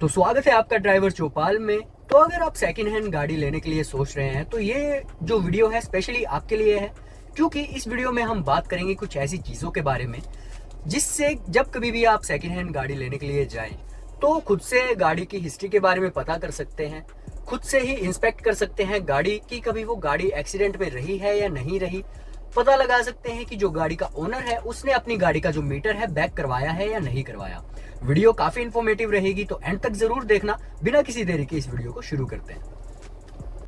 तो स्वागत है आपका ड्राइवर चौपाल में। तो अगर आप सेकंड हैंड गाड़ी लेने के लिए सोच रहे हैं तो ये जो वीडियो है स्पेशली आपके लिए है, क्योंकि इस वीडियो में हम बात करेंगे कुछ ऐसी चीज़ों के बारे में जिससे जब कभी भी आप सेकंड हैंड गाड़ी लेने के लिए जाएं तो खुद से गाड़ी की हिस्ट्री के बारे में पता कर सकते हैं, खुद से ही इंस्पेक्ट कर सकते हैं गाड़ी की कभी वो गाड़ी एक्सीडेंट में रही है या नहीं रही, पता लगा सकते हैं कि जो गाड़ी का ओनर है उसने अपनी गाड़ी का जो मीटर है बैक करवाया है या नहीं करवाया। वीडियो काफी इंफॉर्मेटिव रहेगी तो एंड तक जरूर देखना। बिना किसी देरी के इस वीडियो को शुरू करते हैं।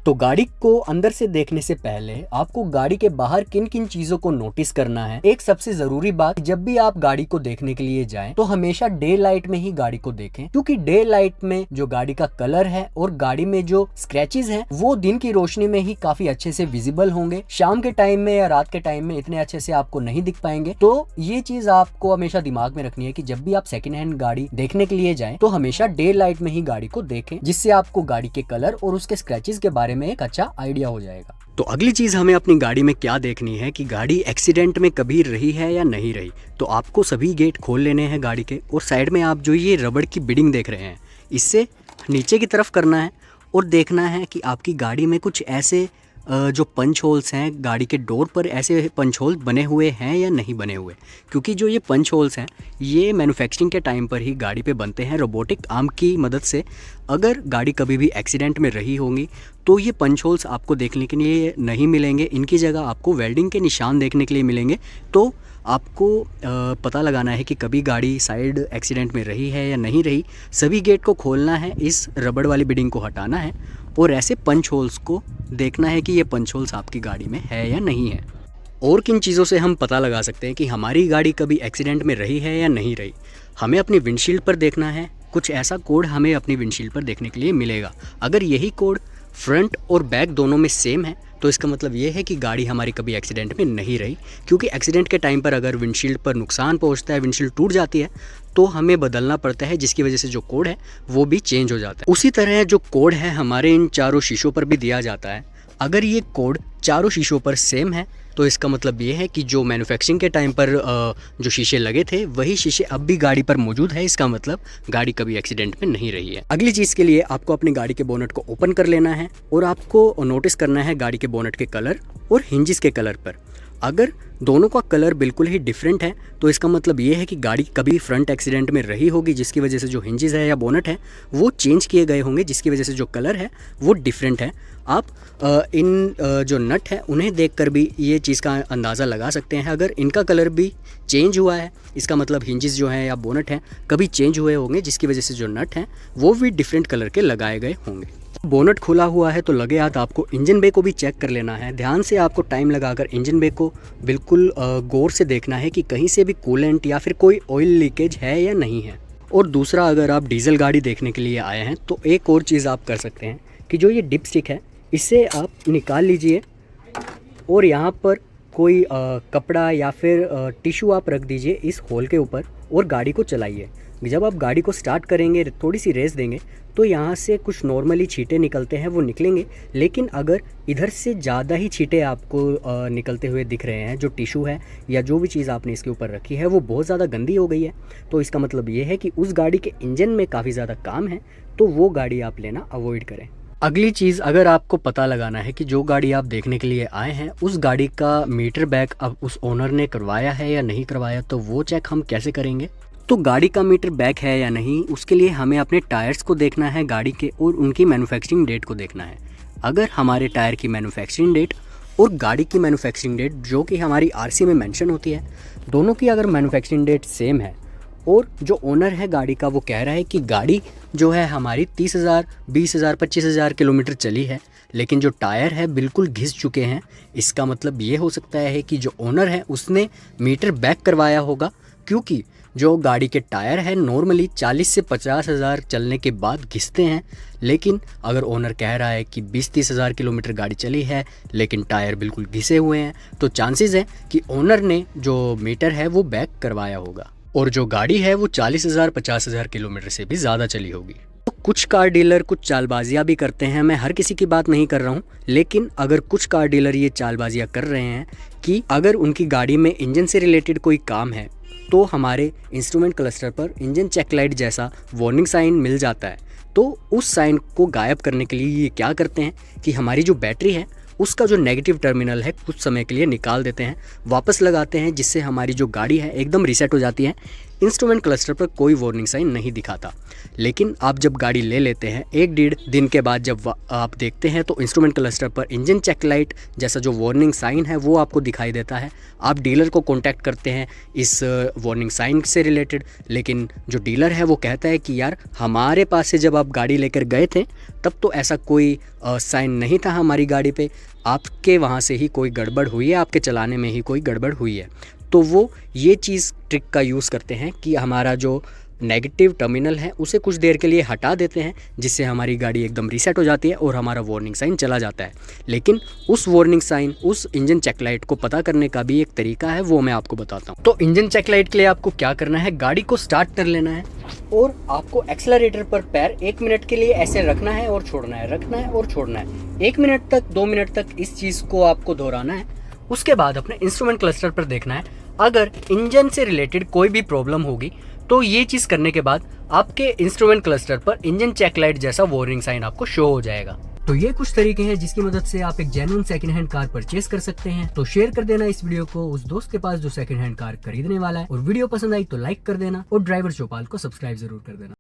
तो गाड़ी को अंदर से देखने से पहले आपको गाड़ी के बाहर किन किन चीजों को नोटिस करना है। एक सबसे जरूरी बात, जब भी आप गाड़ी को देखने के लिए जाएं तो हमेशा डे लाइट में ही गाड़ी को देखें, क्योंकि डे लाइट में जो गाड़ी का कलर है और गाड़ी में जो स्क्रैचेस हैं वो दिन की रोशनी में ही काफी अच्छे से विजिबल होंगे। शाम के टाइम में या रात के टाइम में इतने अच्छे से आपको नहीं दिख पाएंगे। तो ये चीज आपको हमेशा दिमाग में रखनी है कि जब भी आप सेकेंड हैंड गाड़ी देखने के लिए जाएं तो हमेशा डे लाइट में ही गाड़ी को देखें, जिससे आपको गाड़ी के कलर और उसके स्क्रैचेस के बारे में एक अच्छा आइडिया हो जाएगा। तो अगली चीज हमें अपनी गाड़ी में क्या देखनी है कि गाड़ी एक्सीडेंट में कभी रही है या नहीं रही। तो आपको सभी गेट खोल लेने हैं गाड़ी के, और साइड में आप जो ये रबड़ की बिडिंग देख रहे हैं इससे नीचे की तरफ करना है और देखना है कि आपकी गाड़ी में कुछ ऐसे जो पंच होल्स हैं गाड़ी के डोर पर, ऐसे पंच होल बने हुए हैं या नहीं बने हुए। क्योंकि जो ये पंच होल्स हैं ये मैन्युफैक्चरिंग के टाइम पर ही गाड़ी पे बनते हैं रोबोटिक आर्म की मदद से। अगर गाड़ी कभी भी एक्सीडेंट में रही होंगी तो ये पंच होल्स आपको देखने के लिए नहीं मिलेंगे, इनकी जगह आपको वेल्डिंग के निशान देखने के लिए मिलेंगे। तो आपको पता लगाना है कि कभी गाड़ी साइड एक्सीडेंट में रही है या नहीं रही। सभी गेट को खोलना है, इस रबड़ वाली बिडिंग को हटाना है और ऐसे पंच होल्स को देखना है कि ये पंच होल्स आपकी गाड़ी में है या नहीं है। और किन चीज़ों से हम पता लगा सकते हैं कि हमारी गाड़ी कभी एक्सीडेंट में रही है या नहीं रही। हमें अपनी विंडशील्ड पर देखना है, कुछ ऐसा कोड हमें अपनी विंडशील्ड पर देखने के लिए मिलेगा। अगर यही कोड फ्रंट और बैक दोनों में सेम है तो इसका मतलब ये है कि गाड़ी हमारी कभी एक्सीडेंट में नहीं रही। क्योंकि एक्सीडेंट के टाइम पर अगर विंडशील्ड पर नुकसान पहुंचता है, विंडशील्ड टूट जाती है, तो हमें बदलना पड़ता है, जिसकी वजह से जो कोड है वो भी चेंज हो जाता है। उसी तरह जो कोड है हमारे इन चारों शीशों पर भी दिया जाता है। अगर ये कोड चारों शीशों पर सेम है तो इसका मतलब ये है कि जो मैन्युफैक्चरिंग के टाइम पर जो शीशे लगे थे वही शीशे अब भी गाड़ी पर मौजूद है। इसका मतलब गाड़ी कभी एक्सीडेंट में नहीं रही है। अगली चीज़ के लिए आपको अपनी गाड़ी के बोनट को ओपन कर लेना है और आपको नोटिस करना है गाड़ी के बोनट के कलर और हिंजिस के कलर पर। अगर दोनों का कलर बिल्कुल ही डिफरेंट है तो इसका मतलब ये है कि गाड़ी कभी फ्रंट एक्सीडेंट में रही होगी, जिसकी वजह से जो हिंजेस है या बोनट है वो चेंज किए गए होंगे, जिसकी वजह से जो कलर है वो डिफरेंट है। आप इन जो नट है उन्हें देखकर भी ये चीज़ का अंदाज़ा लगा सकते हैं। अगर इनका कलर भी चेंज हुआ है इसका मतलब हिंजेस जो है या बोनट है कभी चेंज हुए होंगे, जिसकी वजह से जो नट हैं वो भी डिफरेंट कलर के लगाए गए होंगे। बोनट खुला हुआ है तो लगे हाथ आपको इंजन बे को भी चेक कर लेना है। ध्यान से आपको टाइम लगाकर इंजन बे को बिल्कुल गौर से देखना है कि कहीं से भी कूलेंट या फिर कोई ऑयल लीकेज है या नहीं है। और दूसरा, अगर आप डीजल गाड़ी देखने के लिए आए हैं तो एक और चीज़ आप कर सकते हैं कि जो ये डिप स्टिक है इसे आप निकाल लीजिए और यहाँ पर कोई कपड़ा या फिर टिश्यू आप रख दीजिए इस होल के ऊपर और गाड़ी को चलाइए। जब आप गाड़ी को स्टार्ट करेंगे, थोड़ी सी रेस देंगे तो यहाँ से कुछ नॉर्मली छींटे निकलते हैं वो निकलेंगे, लेकिन अगर इधर से ज़्यादा ही छींटे आपको निकलते हुए दिख रहे हैं, जो टिश्यू है या जो भी चीज़ आपने इसके ऊपर रखी है वो बहुत ज़्यादा गंदी हो गई है, तो इसका मतलब ये है कि उस गाड़ी के इंजन में काफ़ी ज़्यादा काम है, तो वो गाड़ी आप लेना अवॉइड करें। अगली चीज़, अगर आपको पता लगाना है कि जो गाड़ी आप देखने के लिए आए हैं उस गाड़ी का मीटर बैक अब उस ओनर ने करवाया है या नहीं करवाया, तो वो चेक हम कैसे करेंगे। तो गाड़ी का मीटर बैक है या नहीं उसके लिए हमें अपने टायर्स को देखना है गाड़ी के, और उनकी मैन्युफैक्चरिंग डेट को देखना है। अगर हमारे टायर की मैन्युफैक्चरिंग डेट और गाड़ी की मैन्युफैक्चरिंग डेट जो कि हमारी आरसी में मेंशन होती है, दोनों की अगर मैन्युफैक्चरिंग डेट सेम है और जो ओनर है गाड़ी का वो कह रहा है कि गाड़ी जो है हमारी 30,000, 20,000, 25,000 किलोमीटर चली है, लेकिन जो टायर है बिल्कुल घिस चुके हैं, इसका मतलब ये हो सकता है कि जो ओनर है उसने मीटर बैक करवाया होगा। क्योंकि जो गाड़ी के टायर है नॉर्मली 40 से 50,000 चलने के बाद घिसते हैं, लेकिन अगर ओनर कह रहा है कि 20-30 हज़ार किलोमीटर गाड़ी चली है लेकिन टायर बिल्कुल घिसे हुए हैं, तो चांसेस है कि ओनर ने जो मीटर है वो बैक करवाया होगा और जो गाड़ी है वो 40,000 50,000 किलोमीटर से भी ज़्यादा चली होगी। तो कुछ कार डीलर कुछ चालबाजियाँ भी करते हैं, मैं हर किसी की बात नहीं कर रहा हूँ, लेकिन अगर कुछ कार डीलर ये चालबाजियाँ कर रहे हैं कि अगर उनकी गाड़ी में इंजन से रिलेटेड कोई काम है तो हमारे इंस्ट्रूमेंट क्लस्टर पर इंजन चेक लाइट जैसा वार्निंग साइन मिल जाता है। तो उस साइन को गायब करने के लिए ये क्या करते हैं कि हमारी जो बैटरी है उसका जो नेगेटिव टर्मिनल है कुछ समय के लिए निकाल देते हैं, वापस लगाते हैं, जिससे हमारी जो गाड़ी है एकदम रीसेट हो जाती है। इंस्ट्रूमेंट क्लस्टर पर कोई वार्निंग साइन नहीं दिखाता। लेकिन आप जब गाड़ी ले लेते हैं 1-1.5 दिन के बाद जब आप देखते हैं तो इंस्ट्रूमेंट क्लस्टर पर इंजन चेक लाइट जैसा जो वार्निंग साइन है वो आपको दिखाई देता है। आप डीलर को कॉन्टैक्ट करते हैं इस वार्निंग साइन से रिलेटेड, लेकिन जो डीलर है वो कहता है कि यार हमारे पास से जब आप गाड़ी लेकर गए थे तब तो ऐसा कोई साइन नहीं था हमारी गाड़ी पे, आपके वहाँ से ही कोई गड़बड़ हुई है, आपके चलाने में ही कोई गड़बड़ हुई है। तो वो ये चीज़ ट्रिक का यूज़ करते हैं कि हमारा जो नेगेटिव टर्मिनल है उसे कुछ देर के लिए हटा देते हैं, जिससे हमारी गाड़ी एकदम रीसेट हो जाती है और हमारा वार्निंग साइन चला जाता है। लेकिन उस वार्निंग साइन, उस इंजन चेक लाइट को पता करने का भी एक तरीका है, वो मैं आपको बताता हूँ। तो इंजन चेक लाइट के लिए आपको क्या करना है, गाड़ी को स्टार्ट कर लेना है और आपको एक्सेलरेटर पर पैर 1 मिनट के लिए ऐसे रखना है और छोड़ना है, रखना है और छोड़ना है। 1 मिनट तक, 2 मिनट तक इस चीज़ को आपको दोहराना है। उसके बाद अपने इंस्ट्रूमेंट क्लस्टर पर देखना है, अगर इंजन से रिलेटेड कोई भी प्रॉब्लम होगी तो ये चीज़ करने के बाद आपके इंस्ट्रूमेंट क्लस्टर पर इंजन चेक लाइट जैसा वार्निंग साइन आपको शो हो जाएगा। तो ये कुछ तरीके हैं जिसकी मदद से आप एक genuine second hand car purchase कर सकते हैं। तो शेयर कर देना इस वीडियो को उस दोस्त के पास जो सेकंड हैंड कार खरीदने वाला है, और वीडियो पसंद आई तो लाइक कर देना और ड्राइवर चौपाल को सब्सक्राइब जरूर कर देना।